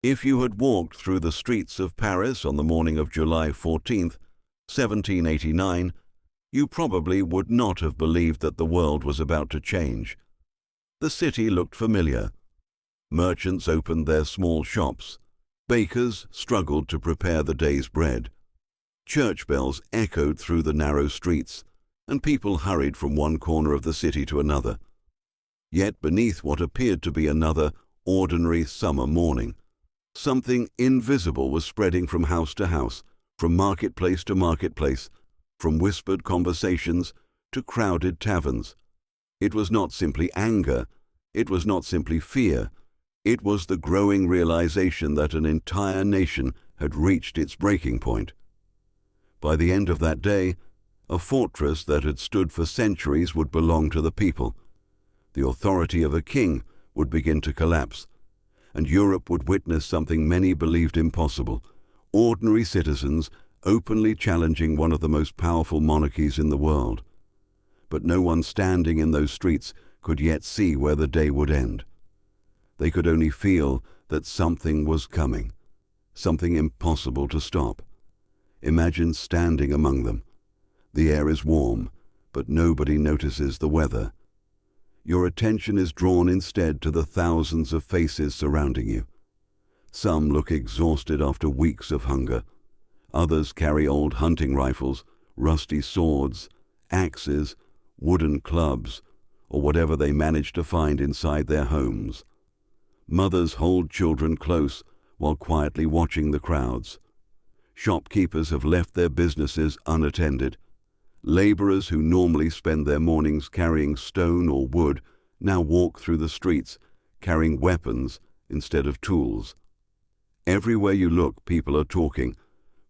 If you had walked through the streets of Paris on the morning of July 14th, 1789, you probably would not have believed that the world was about to change. The city looked familiar. Merchants opened their small shops. Bakers struggled to prepare the day's bread. Church bells echoed through the narrow streets, and people hurried from one corner of the city to another. Yet beneath what appeared to be another ordinary summer morning, something invisible was spreading from house to house, from marketplace to marketplace, from whispered conversations to crowded taverns. It was not simply anger, it was not simply fear, it was the growing realization that an entire nation had reached its breaking point. By the end of that day, a fortress that had stood for centuries would belong to the people. The authority of a king would begin to collapse, and Europe would witness something many believed impossible: ordinary citizens openly challenging one of the most powerful monarchies in the world. But no one standing in those streets could yet see where the day would end. They could only feel that something was coming, something impossible to stop. Imagine standing among them. The air is warm, but nobody notices the weather. Your attention is drawn instead to the thousands of faces surrounding you. Some look exhausted after weeks of hunger. Others carry old hunting rifles, rusty swords, axes, wooden clubs, or whatever they manage to find inside their homes. Mothers hold children close while quietly watching the crowds. Shopkeepers have left their businesses unattended. Laborers who normally spend their mornings carrying stone or wood now walk through the streets, carrying weapons instead of tools. Everywhere you look, people are talking,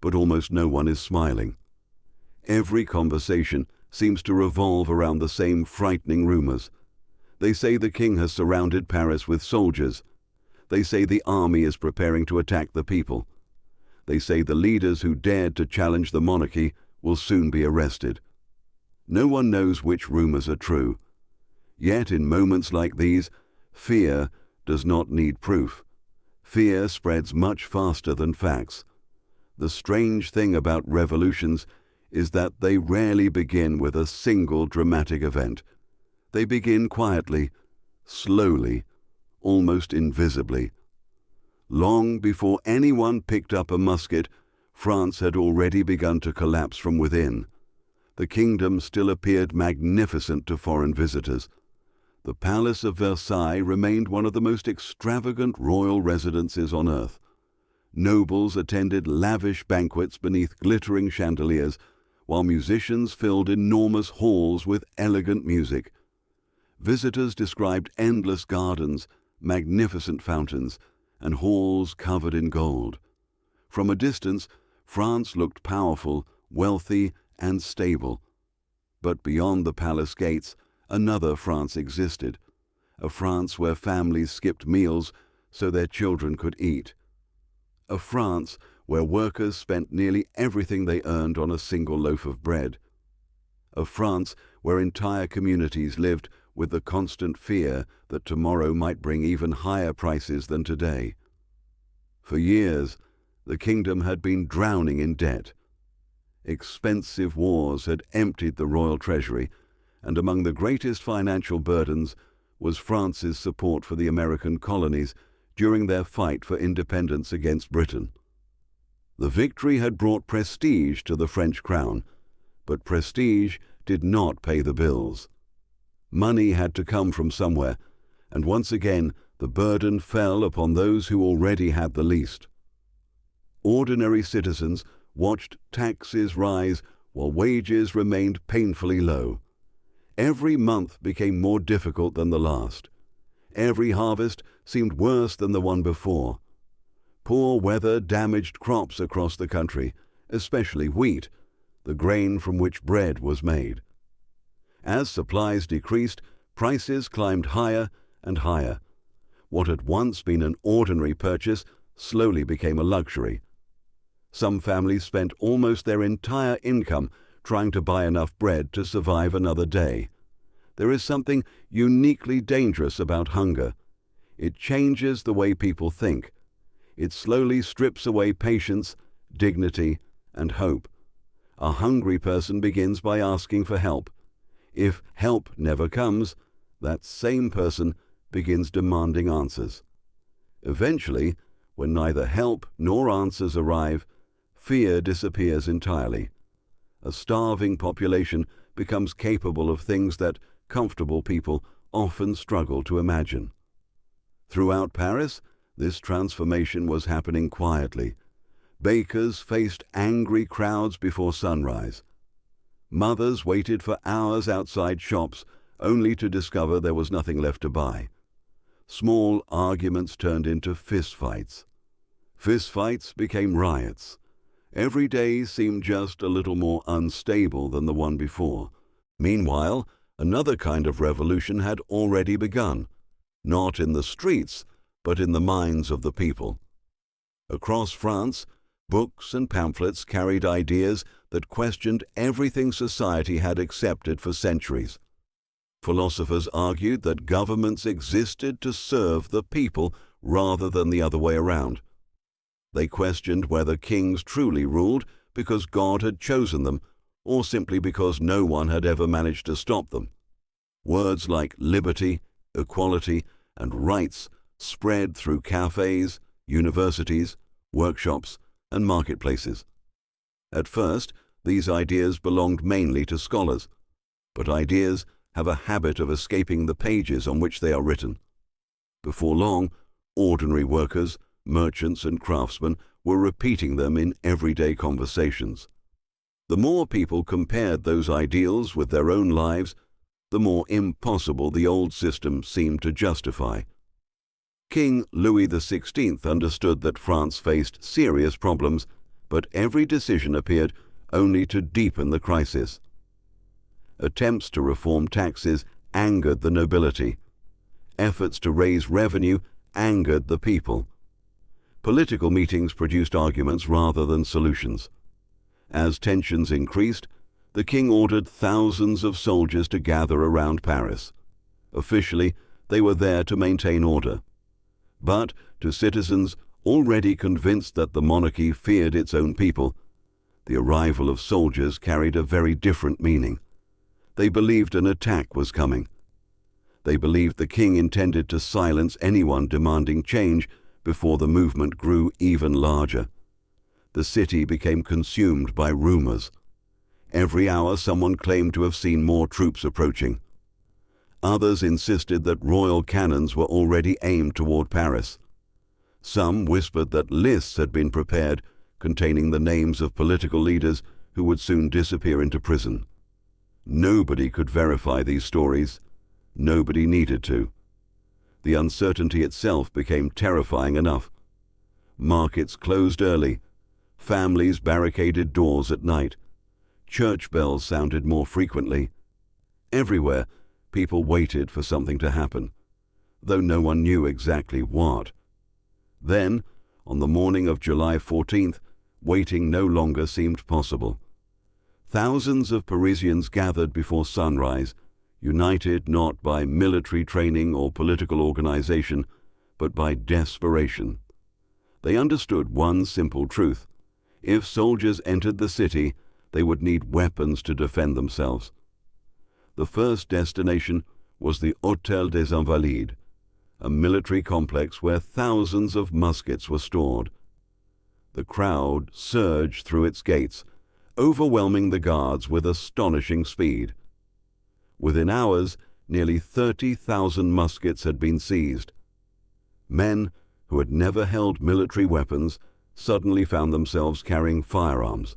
but almost no one is smiling. Every conversation seems to revolve around the same frightening rumors. They say the king has surrounded Paris with soldiers. They say the army is preparing to attack the people. They say the leaders who dared to challenge the monarchy will soon be arrested. No one knows which rumors are true. Yet in moments like these, fear does not need proof. Fear spreads much faster than facts. The strange thing about revolutions is that they rarely begin with a single dramatic event. They begin quietly, slowly, almost invisibly. Long before anyone picked up a musket, France had already begun to collapse from within. The kingdom still appeared magnificent to foreign visitors. The Palace of Versailles remained one of the most extravagant royal residences on earth. Nobles attended lavish banquets beneath glittering chandeliers, while musicians filled enormous halls with elegant music. Visitors described endless gardens, magnificent fountains, and halls covered in gold. From a distance, France looked powerful, wealthy, and stable. But beyond the palace gates, another France existed, a France where families skipped meals so their children could eat. A France where workers spent nearly everything they earned on a single loaf of bread. A France where entire communities lived with the constant fear that tomorrow might bring even higher prices than today. For years, the kingdom had been drowning in debt. Expensive wars had emptied the royal treasury, and among the greatest financial burdens was France's support for the American colonies during their fight for independence against Britain. The victory had brought prestige to the French crown, but prestige did not pay the bills. Money had to come from somewhere, and once again the burden fell upon those who already had the least. Ordinary citizens watched taxes rise while wages remained painfully low. Every month became more difficult than the last. Every harvest seemed worse than the one before. Poor weather damaged crops across the country, especially wheat, the grain from which bread was made. As supplies decreased, prices climbed higher and higher. What had once been an ordinary purchase slowly became a luxury. Some families spent almost their entire income trying to buy enough bread to survive another day. There is something uniquely dangerous about hunger. It changes the way people think. It slowly strips away patience, dignity, and hope. A hungry person begins by asking for help. If help never comes, that same person begins demanding answers. Eventually, when neither help nor answers arrive, fear disappears entirely. A starving population becomes capable of things that comfortable people often struggle to imagine. Throughout Paris, this transformation was happening quietly. Bakers faced angry crowds before sunrise. Mothers waited for hours outside shops only to discover there was nothing left to buy. Small arguments turned into fistfights. Fistfights became riots. Every day seemed just a little more unstable than the one before. Meanwhile, another kind of revolution had already begun, not in the streets, but in the minds of the people. Across France, books and pamphlets carried ideas that questioned everything society had accepted for centuries. Philosophers argued that governments existed to serve the people rather than the other way around. They questioned whether kings truly ruled because God had chosen them, or simply because no one had ever managed to stop them. Words like liberty, equality, and rights spread through cafes, universities, workshops, and marketplaces. At first, these ideas belonged mainly to scholars, but ideas have a habit of escaping the pages on which they are written. Before long, ordinary workers, merchants, and craftsmen were repeating them in everyday conversations. The more people compared those ideals with their own lives, the more impossible the old system seemed to justify. King Louis XVI understood that France faced serious problems, but every decision appeared only to deepen the crisis. Attempts to reform taxes angered the nobility. Efforts to raise revenue angered the people. Political meetings produced arguments rather than solutions. As tensions increased, the king ordered thousands of soldiers to gather around Paris. Officially, they were there to maintain order. But to citizens already convinced that the monarchy feared its own people, the arrival of soldiers carried a very different meaning. They believed an attack was coming. They believed the king intended to silence anyone demanding change before the movement grew even larger. The city became consumed by rumors. Every hour someone claimed to have seen more troops approaching. Others insisted that royal cannons were already aimed toward Paris. Some whispered that lists had been prepared containing the names of political leaders who would soon disappear into prison. Nobody could verify these stories. Nobody needed to. The uncertainty itself became terrifying enough. Markets closed early. Families barricaded doors at night. Church bells sounded more frequently. Everywhere, people waited for something to happen, though no one knew exactly what. Then, on the morning of July 14th, waiting no longer seemed possible. Thousands of Parisians gathered before sunrise, united not by military training or political organization, but by desperation. They understood one simple truth. If soldiers entered the city, they would need weapons to defend themselves. The first destination was the Hôtel des Invalides, a military complex where thousands of muskets were stored. The crowd surged through its gates, overwhelming the guards with astonishing speed. Within hours, nearly 30,000 muskets had been seized. Men who had never held military weapons suddenly found themselves carrying firearms.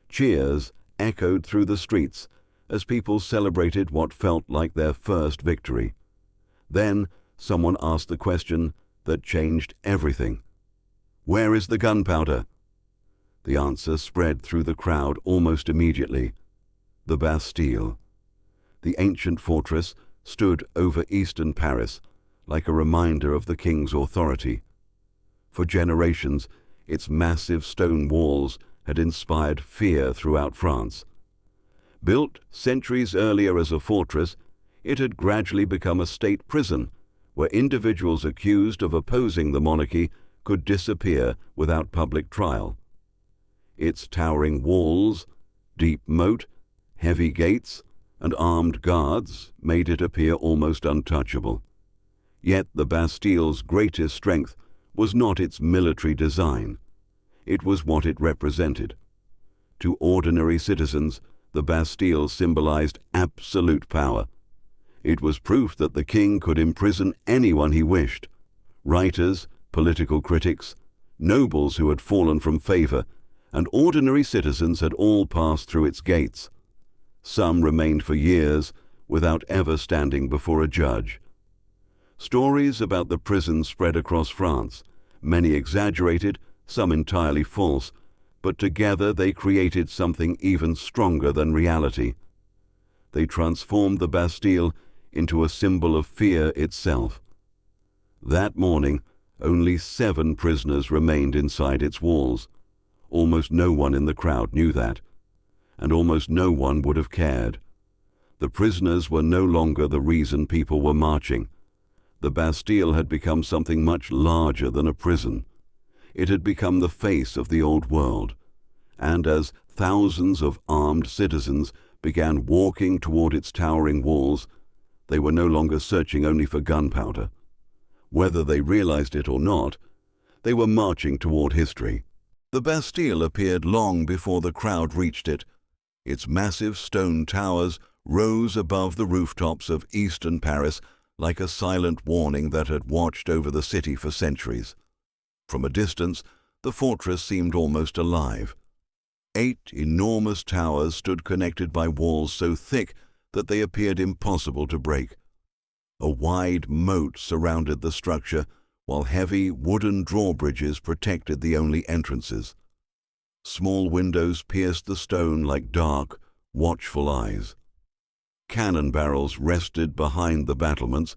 Cheers echoed through the streets as people celebrated what felt like their first victory. Then someone asked the question that changed everything. "Where is the gunpowder?" The answer spread through the crowd almost immediately. The Bastille. The ancient fortress stood over eastern Paris, like a reminder of the king's authority. For generations, its massive stone walls had inspired fear throughout France. Built centuries earlier as a fortress, it had gradually become a state prison, where individuals accused of opposing the monarchy could disappear without public trial. Its towering walls, deep moat, heavy gates, and armed guards made it appear almost untouchable. Yet the Bastille's greatest strength was not its military design. It was what it represented. To ordinary citizens, the Bastille symbolized absolute power. It was proof that the king could imprison anyone he wished. Writers, political critics, nobles who had fallen from favor, and ordinary citizens had all passed through its gates. Some remained for years without ever standing before a judge. Stories about the prison spread across France, many exaggerated, some entirely false, but together they created something even stronger than reality. They transformed the Bastille into a symbol of fear itself. That morning, only 7 prisoners remained inside its walls. Almost no one in the crowd knew that, and almost no one would have cared. The prisoners were no longer the reason people were marching. The Bastille had become something much larger than a prison. It had become the face of the old world, and as thousands of armed citizens began walking toward its towering walls, they were no longer searching only for gunpowder. Whether they realized it or not, they were marching toward history. The Bastille appeared long before the crowd reached it. Its massive stone towers rose above the rooftops of eastern Paris like a silent warning that had watched over the city for centuries. From a distance, the fortress seemed almost alive. 8 enormous towers stood connected by walls so thick that they appeared impossible to break. A wide moat surrounded the structure, while heavy wooden drawbridges protected the only entrances. Small windows pierced the stone like dark, watchful eyes. Cannon barrels rested behind the battlements,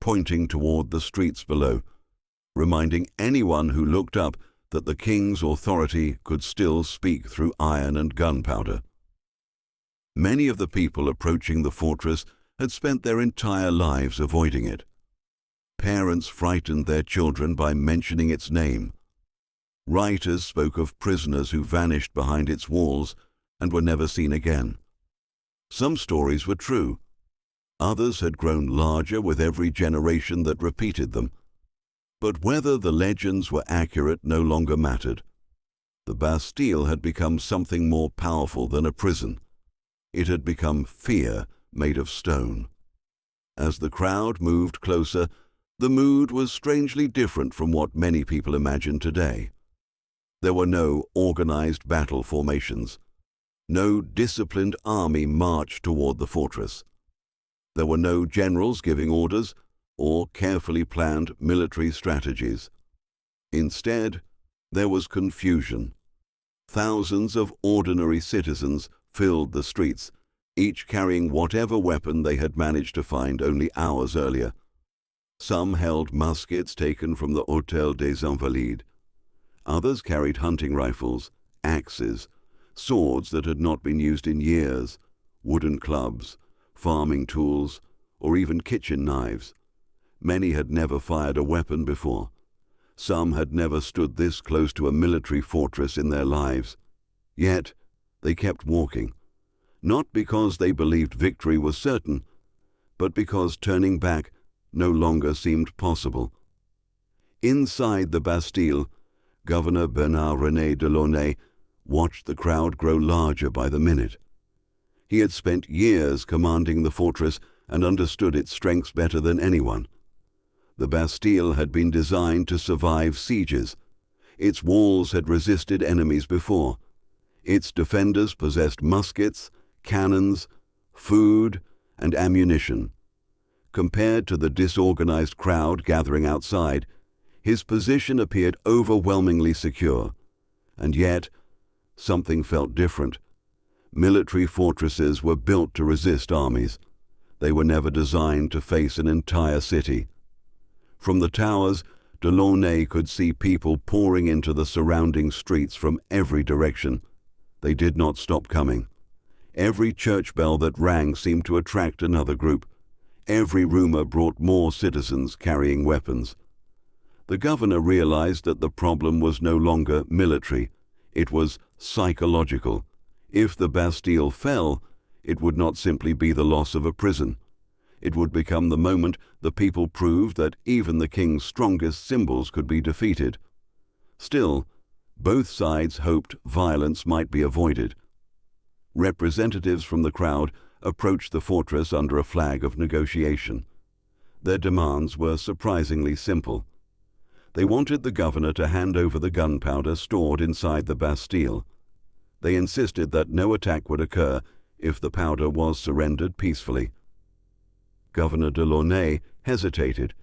pointing toward the streets below, reminding anyone who looked up that the king's authority could still speak through iron and gunpowder. Many of the people approaching the fortress had spent their entire lives avoiding it. Parents frightened their children by mentioning its name. Writers spoke of prisoners who vanished behind its walls and were never seen again. Some stories were true. Others had grown larger with every generation that repeated them. But whether the legends were accurate no longer mattered. The Bastille had become something more powerful than a prison. It had become fear made of stone. As the crowd moved closer, the mood was strangely different from what many people imagine today. There were no organized battle formations. No disciplined army marched toward the fortress. There were no generals giving orders or carefully planned military strategies. Instead, there was confusion. Thousands of ordinary citizens filled the streets, each carrying whatever weapon they had managed to find only hours earlier. Some held muskets taken from the Hôtel des Invalides. Others carried hunting rifles, axes, swords that had not been used in years, wooden clubs, farming tools, or even kitchen knives. Many had never fired a weapon before. Some had never stood this close to a military fortress in their lives. Yet they kept walking, not because they believed victory was certain, but because turning back no longer seemed possible. Inside the Bastille, Governor Bernard-René Delaunay watched the crowd grow larger by the minute. He had spent years commanding the fortress and understood its strengths better than anyone. The Bastille had been designed to survive sieges. Its walls had resisted enemies before. Its defenders possessed muskets, cannons, food, and ammunition. Compared to the disorganized crowd gathering outside, his position appeared overwhelmingly secure. And yet, something felt different. Military fortresses were built to resist armies. They were never designed to face an entire city. From the towers, Delaunay could see people pouring into the surrounding streets from every direction. They did not stop coming. Every church bell that rang seemed to attract another group. Every rumor brought more citizens carrying weapons. The governor realized that the problem was no longer military, it was psychological. If the Bastille fell, it would not simply be the loss of a prison. It would become the moment the people proved that even the king's strongest symbols could be defeated. Still, both sides hoped violence might be avoided. Representatives from the crowd approached the fortress under a flag of negotiation. Their demands were surprisingly simple. They wanted the governor to hand over the gunpowder stored inside the Bastille. They insisted that no attack would occur if the powder was surrendered peacefully. Governor de Launay hesitated.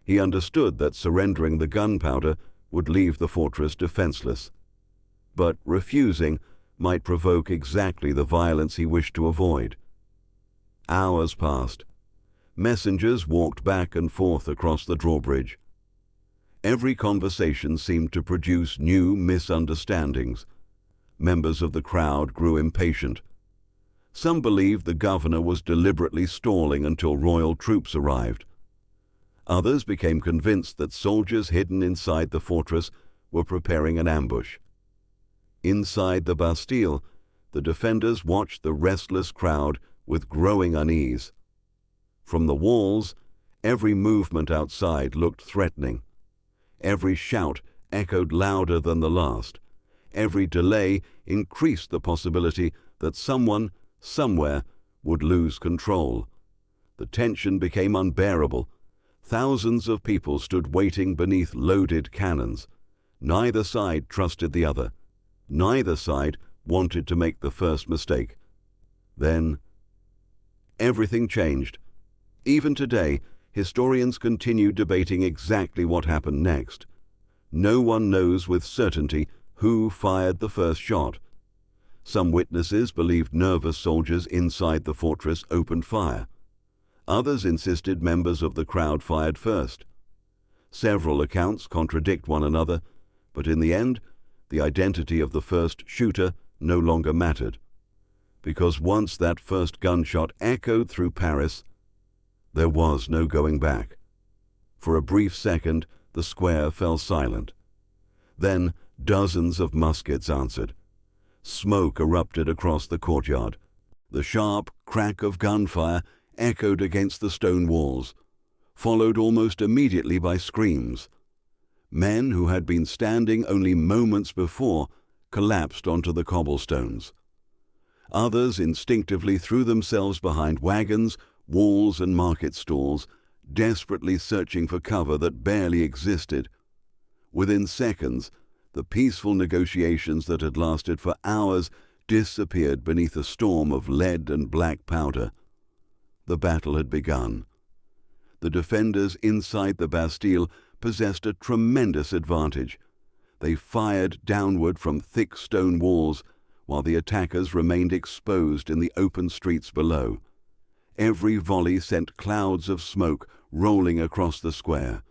He understood that surrendering the gunpowder would leave the fortress defenseless. But refusing might provoke exactly the violence he wished to avoid. Hours passed. Messengers walked back and forth across the drawbridge. Every conversation seemed to produce new misunderstandings. Members of the crowd grew impatient. Some believed the governor was deliberately stalling until royal troops arrived. Others became convinced that soldiers hidden inside the fortress were preparing an ambush. Inside the Bastille, the defenders watched the restless crowd with growing unease. From the walls, every movement outside looked threatening. Every shout echoed louder than the last. Every delay increased the possibility that someone, somewhere, would lose control. The tension became unbearable. Thousands of people stood waiting beneath loaded cannons. Neither side trusted the other. Neither side wanted to make the first mistake. Then, everything changed. Even today, historians continue debating exactly what happened next. No one knows with certainty who fired the first shot. Some witnesses believed nervous soldiers inside the fortress opened fire. Others insisted members of the crowd fired first. Several accounts contradict one another, but in the end, the identity of the first shooter no longer mattered. Because once that first gunshot echoed through Paris, there was no going back. For a brief second, the square fell silent. Then dozens of muskets answered. Smoke erupted across the courtyard. The sharp crack of gunfire echoed against the stone walls, followed almost immediately by screams. Men who had been standing only moments before collapsed onto the cobblestones. Others instinctively threw themselves behind wagons, walls and market stalls, desperately searching for cover that barely existed. Within seconds, the peaceful negotiations that had lasted for hours disappeared beneath a storm of lead and black powder. The battle had begun. The defenders inside the Bastille possessed a tremendous advantage. They fired downward from thick stone walls, while the attackers remained exposed in the open streets below. Every volley sent clouds of smoke rolling across the square.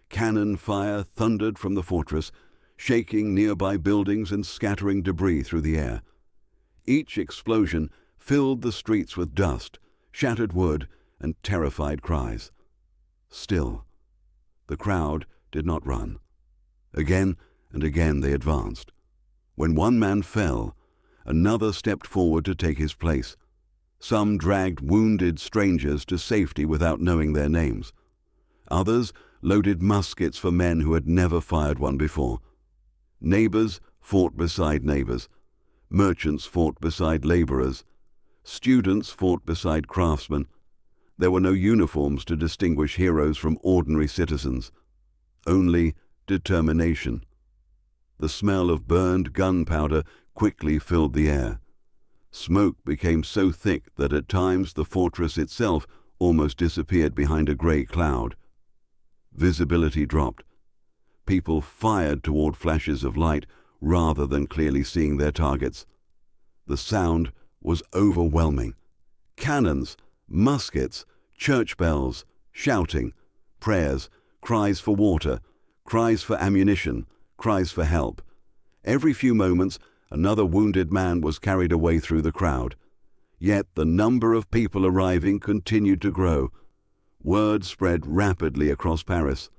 Cannon fire thundered from the fortress, shaking nearby buildings and scattering debris through the air. Each explosion filled the streets with dust, shattered wood, and terrified cries. Still, the crowd did not run. Again and again they advanced. When one man fell, another stepped forward to take his place. Some dragged wounded strangers to safety without knowing their names. Others loaded muskets for men who had never fired one before. Neighbors fought beside neighbors. Merchants fought beside laborers. Students fought beside craftsmen. There were no uniforms to distinguish heroes from ordinary citizens. Only determination. The smell of burned gunpowder quickly filled the air. Smoke became so thick that at times the fortress itself almost disappeared behind a grey cloud. Visibility dropped. People fired toward flashes of light rather than clearly seeing their targets. The sound was overwhelming. Cannons, muskets, church bells, shouting, prayers, cries for water, cries for ammunition, cries for help. Every few moments, another wounded man was carried away through the crowd. Yet the number of people arriving continued to grow. Word spread rapidly across Paris.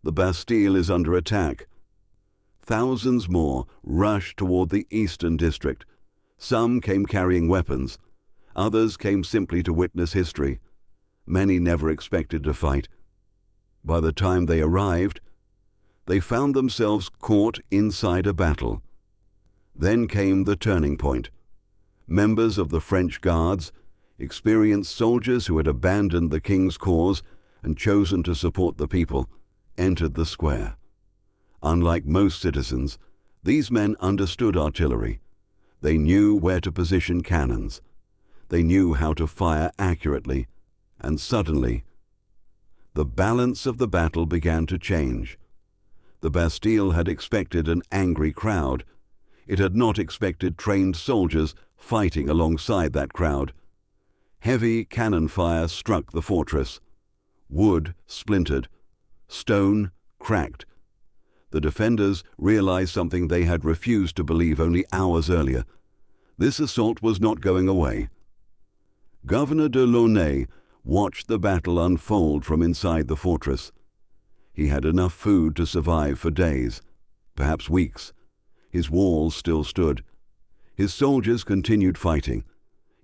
The Bastille is under attack. Thousands more rushed toward the eastern district. Some came carrying weapons. Others came simply to witness history. Many never expected to fight. By the time they arrived, they found themselves caught inside a battle. Then came the turning point. Members of the French Guards, experienced soldiers who had abandoned the king's cause and chosen to support the people, entered the square. Unlike most citizens, these men understood artillery. They knew where to position cannons. They knew how to fire accurately, and suddenly, the balance of the battle began to change. The Bastille had expected an angry crowd. It had not expected trained soldiers fighting alongside that crowd. Heavy cannon fire struck the fortress. Wood splintered. Stone cracked. The defenders realized something they had refused to believe only hours earlier. This assault was not going away. Governor de Launay watched the battle unfold from inside the fortress. He had enough food to survive for days, perhaps weeks. His walls still stood. His soldiers continued fighting.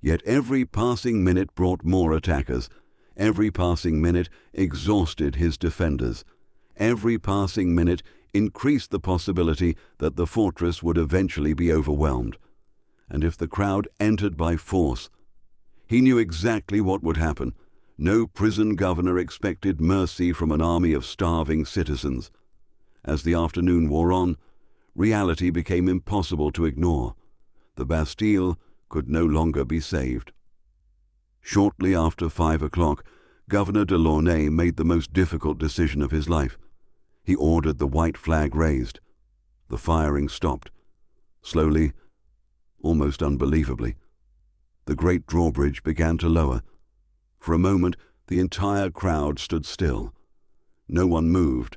Yet every passing minute brought more attackers. Every passing minute exhausted his defenders. Every passing minute increased the possibility that the fortress would eventually be overwhelmed. And if the crowd entered by force, he knew exactly what would happen. No prison governor expected mercy from an army of starving citizens. As the afternoon wore on, reality became impossible to ignore. The Bastille could no longer be saved. Shortly after 5 o'clock, Governor de Launay made the most difficult decision of his life. He ordered the white flag raised. The firing stopped. Slowly, almost unbelievably, the great drawbridge began to lower. For a moment, the entire crowd stood still. No one moved.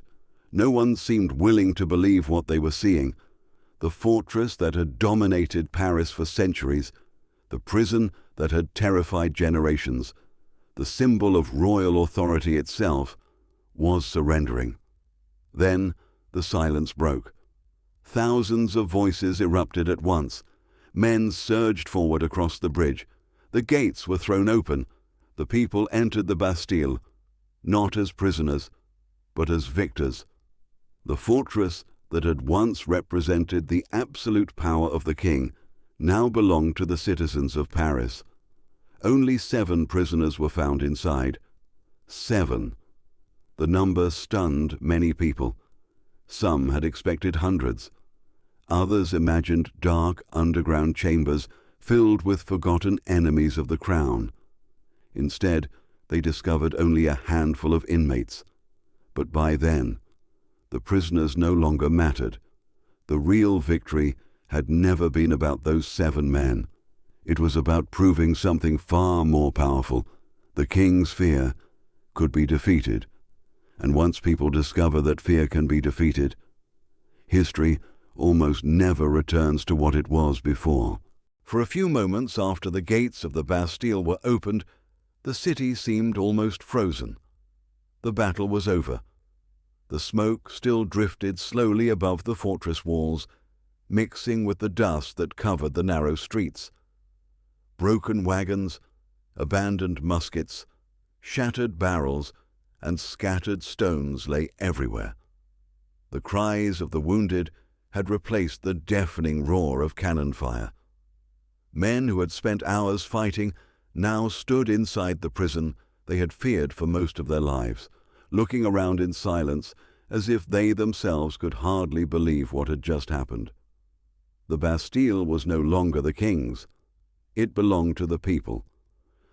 No one seemed willing to believe what they were seeing. The fortress that had dominated Paris for centuries, the prison that had terrified generations, the symbol of royal authority itself, was surrendering. Then the silence broke. Thousands of voices erupted at once. Men surged forward across the bridge. The gates were thrown open. The people entered the Bastille, not as prisoners, but as victors. The fortress that had once represented the absolute power of the king now belonged to the citizens of Paris. Only 7 prisoners were found inside. 7. The number stunned many people. Some had expected hundreds. Others imagined dark underground chambers filled with forgotten enemies of the crown. Instead, they discovered only a handful of inmates. But by then, the prisoners no longer mattered. The real victory had never been about those 7 men. It was about proving something far more powerful. The king's fear could be defeated. And once people discover that fear can be defeated, history almost never returns to what it was before. For a few moments after the gates of the Bastille were opened, the city seemed almost frozen. The battle was over. The smoke still drifted slowly above the fortress walls, mixing with the dust that covered the narrow streets. Broken wagons, abandoned muskets, shattered barrels, and scattered stones lay everywhere. The cries of the wounded had replaced the deafening roar of cannon fire. Men who had spent hours fighting now stood inside the prison they had feared for most of their lives, looking around in silence as if they themselves could hardly believe what had just happened. The Bastille was no longer the king's. It belonged to the people.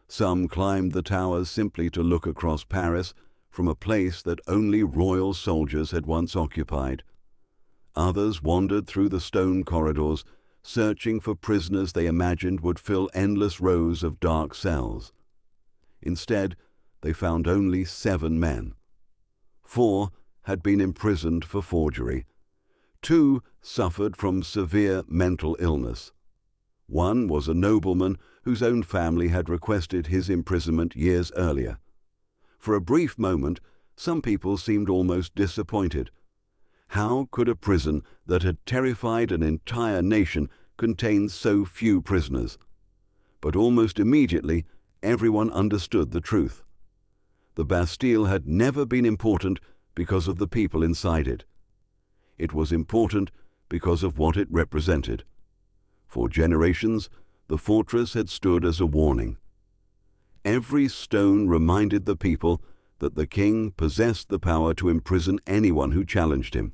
Some climbed the towers simply to look across Paris from a place that only royal soldiers had once occupied. Others wandered through the stone corridors, searching for prisoners they imagined would fill endless rows of dark cells. Instead, they found only 7 men. 4 had been imprisoned for forgery. 2 suffered from severe mental illness. 1 was a nobleman whose own family had requested his imprisonment years earlier. For a brief moment, Some people seemed almost disappointed. How could a prison that had terrified an entire nation contain so few prisoners? But almost immediately, everyone understood the truth. The Bastille had never been important because of the people inside it. It was important because of what it represented. For generations, the fortress had stood as a warning. Every stone reminded the people that the king possessed the power to imprison anyone who challenged him.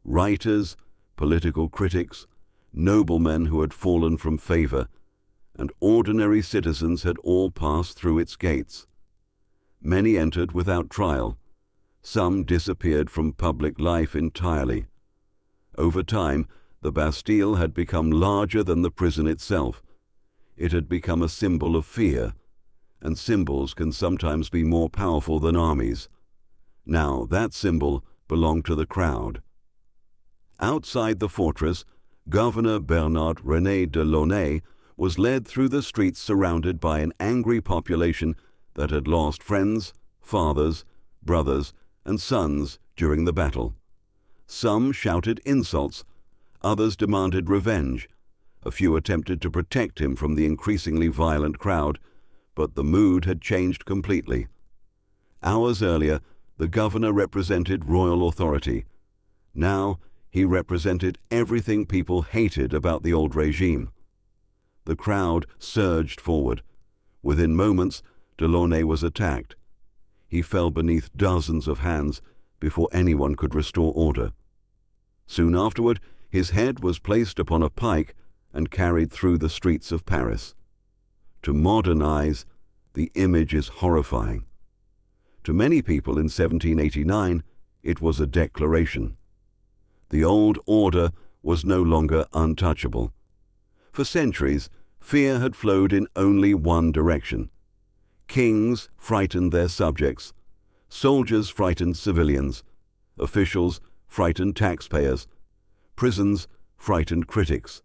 Writers, political critics, noblemen who had fallen from favor, and ordinary citizens had all passed through its gates. Many entered without trial. Some disappeared from public life entirely. Over time, the Bastille had become larger than the prison itself. It had become a symbol of fear, and symbols can sometimes be more powerful than armies. Now that symbol belonged to the crowd. Outside the fortress, Governor Bernard René de Launay was led through the streets surrounded by an angry population that had lost friends, fathers, brothers, and sons during the battle. Some shouted insults, others demanded revenge. A few attempted to protect him from the increasingly violent crowd, but the mood had changed completely. Hours earlier, the governor represented royal authority. Now, he represented everything people hated about the old regime. The crowd surged forward. Within moments, Delaunay was attacked. He fell beneath dozens of hands before anyone could restore order. Soon afterward, his head was placed upon a pike and carried through the streets of Paris. To modern eyes, the image is horrifying. To many people in 1789, it was a declaration. The old order was no longer untouchable. For centuries, fear had flowed in only one direction. Kings frightened their subjects. Soldiers frightened civilians. Officials frightened taxpayers. Prisons frightened critics.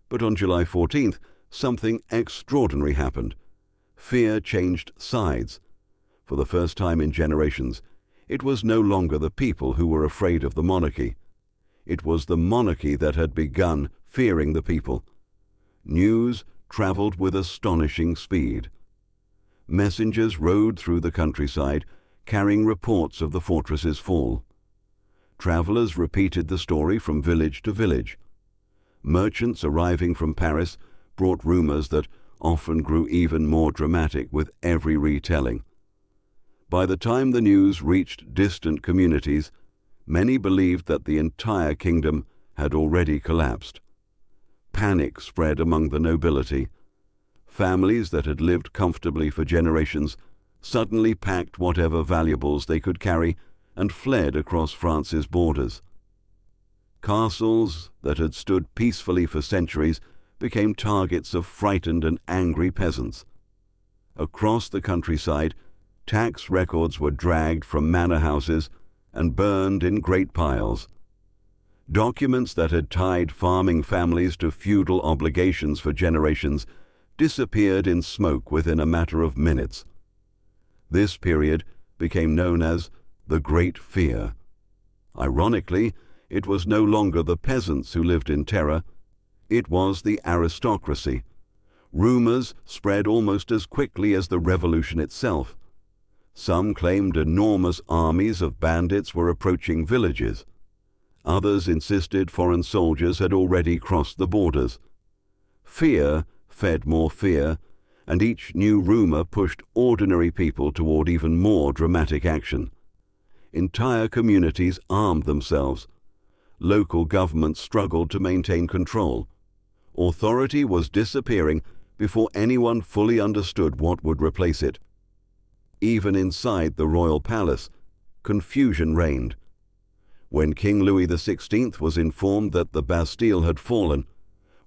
But on July 14th, something extraordinary happened. Fear changed sides. For the first time in generations, it was no longer the people who were afraid of the monarchy. It was the monarchy that had begun fearing the people. News traveled with astonishing speed. Messengers rode through the countryside, carrying reports of the fortress's fall. Travelers repeated the story from village to village. Merchants arriving from Paris brought rumors that often grew even more dramatic with every retelling. By the time the news reached distant communities, many believed that the entire kingdom had already collapsed. Panic spread among the nobility. Families that had lived comfortably for generations suddenly packed whatever valuables they could carry and fled across France's borders. Castles that had stood peacefully for centuries became targets of frightened and angry peasants. Across the countryside, tax records were dragged from manor houses and burned in great piles. Documents that had tied farming families to feudal obligations for generations disappeared in smoke within a matter of minutes. This period became known as the Great Fear. Ironically, it was no longer the peasants who lived in terror. It was the aristocracy. Rumors spread almost as quickly as the revolution itself. Some claimed enormous armies of bandits were approaching villages. Others insisted foreign soldiers had already crossed the borders. Fear fed more fear, and each new rumor pushed ordinary people toward even more dramatic action. Entire communities armed themselves. Local governments struggled to maintain control. Authority was disappearing before anyone fully understood what would replace it. Even inside the royal palace, confusion reigned. When King Louis XVI was informed that the Bastille had fallen,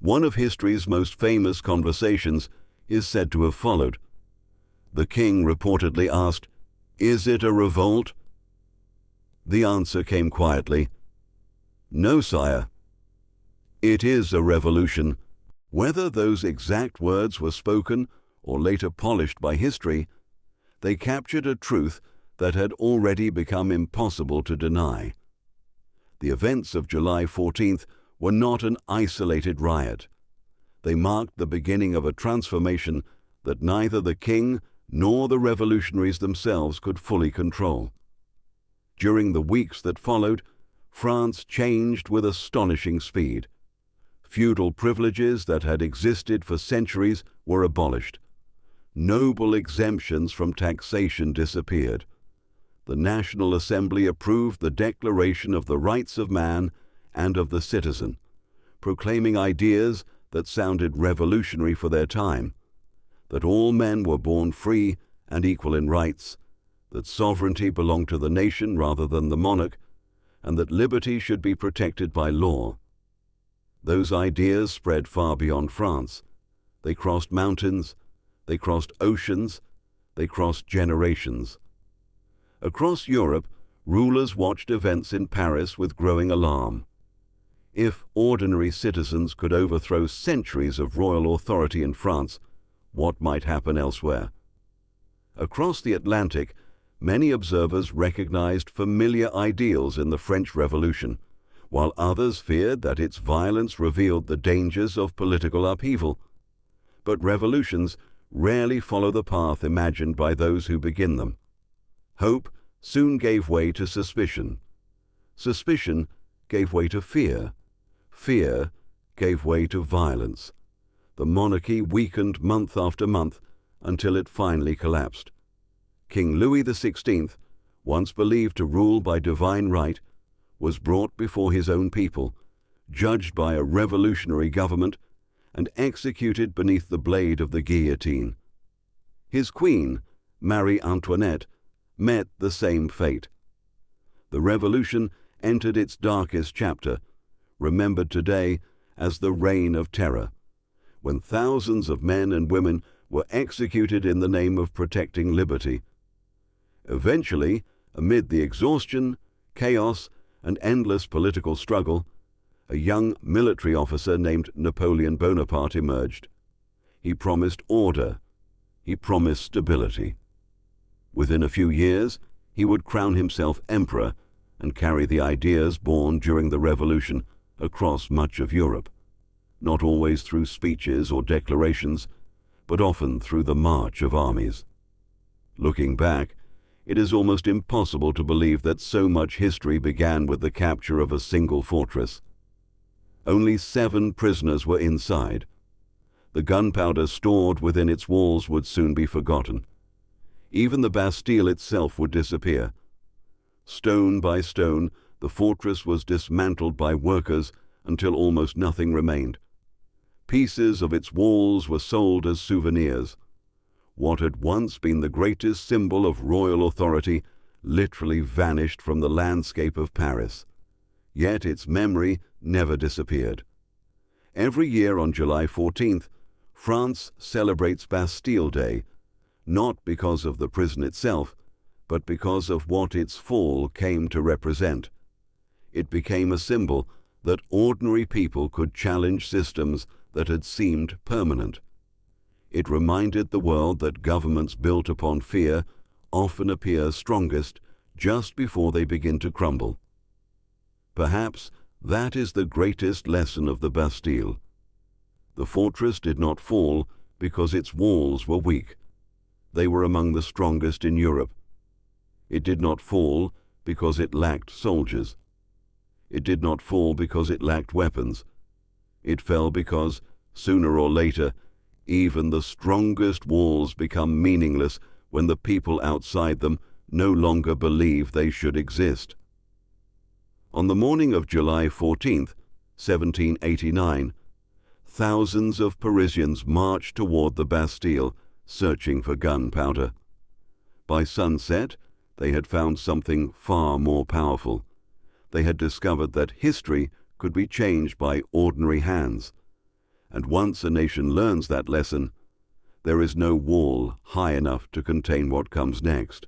one of history's most famous conversations is said to have followed. The king reportedly asked, "Is it a revolt?" The answer came quietly, "No, sire. It is a revolution." Whether those exact words were spoken or later polished by history, they captured a truth that had already become impossible to deny. The events of July 14th were not an isolated riot. They marked the beginning of a transformation that neither the king nor the revolutionaries themselves could fully control. During the weeks that followed, France changed with astonishing speed. Feudal privileges that had existed for centuries were abolished. Noble exemptions from taxation disappeared. The National Assembly approved the Declaration of the Rights of Man and of the Citizen, proclaiming ideas that sounded revolutionary for their time: that all men were born free and equal in rights, that sovereignty belonged to the nation rather than the monarch, and that liberty should be protected by law. Those ideas spread far beyond France. They crossed mountains, they crossed oceans, they crossed generations. Across Europe, rulers watched events in Paris with growing alarm. If ordinary citizens could overthrow centuries of royal authority in France, what might happen elsewhere? Across the Atlantic, many observers recognized familiar ideals in the French Revolution, while others feared that its violence revealed the dangers of political upheaval. But revolutions rarely follow the path imagined by those who begin them. Hope soon gave way to suspicion. Suspicion gave way to fear. Fear gave way to violence. The monarchy weakened month after month until it finally collapsed. King Louis XVI, once believed to rule by divine right, was brought before his own people, judged by a revolutionary government, and executed beneath the blade of the guillotine. His queen, Marie Antoinette, met the same fate. The revolution entered its darkest chapter, remembered today as the Reign of Terror, when thousands of men and women were executed in the name of protecting liberty. Eventually, amid the exhaustion, chaos, and endless political struggle, a young military officer named Napoleon Bonaparte emerged. He promised order. He promised stability. Within a few years, he would crown himself emperor and carry the ideas born during the revolution across much of Europe, not always through speeches or declarations, but often through the march of armies. Looking back, it is almost impossible to believe that so much history began with the capture of a single fortress. Only 7 prisoners were inside. The gunpowder stored within its walls would soon be forgotten. Even the Bastille itself would disappear. Stone by stone, the fortress was dismantled by workers until almost nothing remained. Pieces of its walls were sold as souvenirs. What had once been the greatest symbol of royal authority literally vanished from the landscape of Paris. Yet its memory never disappeared. Every year on July 14th, France celebrates Bastille Day, not because of the prison itself, but because of what its fall came to represent. It became a symbol that ordinary people could challenge systems that had seemed permanent. It reminded the world that governments built upon fear often appear strongest just before they begin to crumble. Perhaps that is the greatest lesson of the Bastille. The fortress did not fall because its walls were weak. They were among the strongest in Europe. It did not fall because it lacked soldiers. It did not fall because it lacked weapons. It fell because, sooner or later, even the strongest walls become meaningless when the people outside them no longer believe they should exist. On the morning of July 14th, 1789, thousands of Parisians marched toward the Bastille, searching for gunpowder. By sunset, they had found something far more powerful. They had discovered that history could be changed by ordinary hands. And once a nation learns that lesson, there is no wall high enough to contain what comes next.